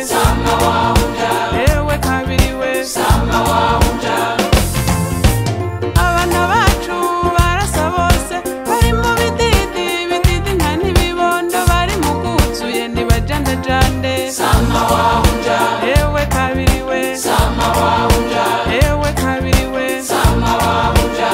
sama wahunja ewe kabiri we sama wahunja abana bacu barasa bose bari mu bididi bididi nka n'ibibondo bari mu kuzuye ntibajandajande sama wahunja ewe kabiri we sama wahunja ewe kabiri we sama wahunja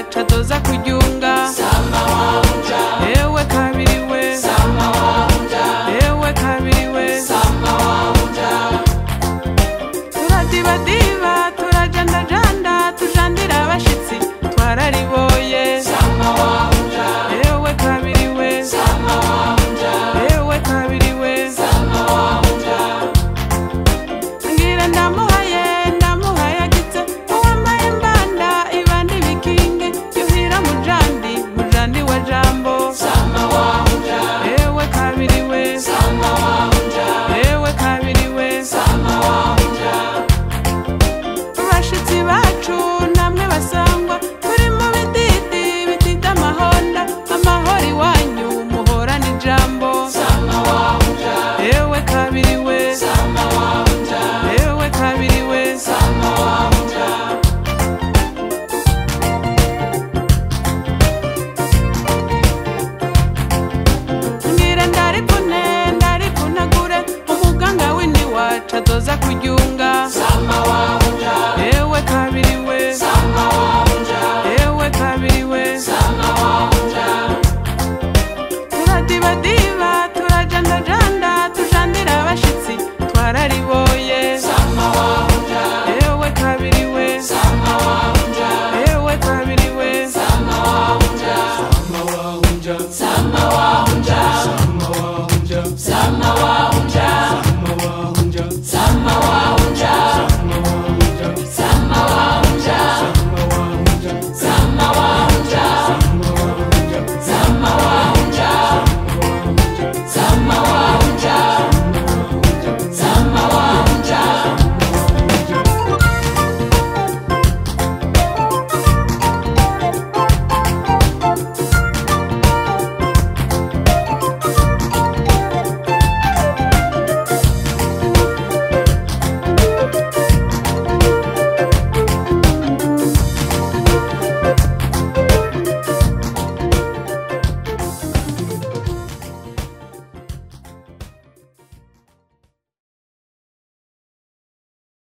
Chatoza kujunga sama wahunja ewe kabiri we sama wahunja ewe kabiri we sama wahunja turadibadi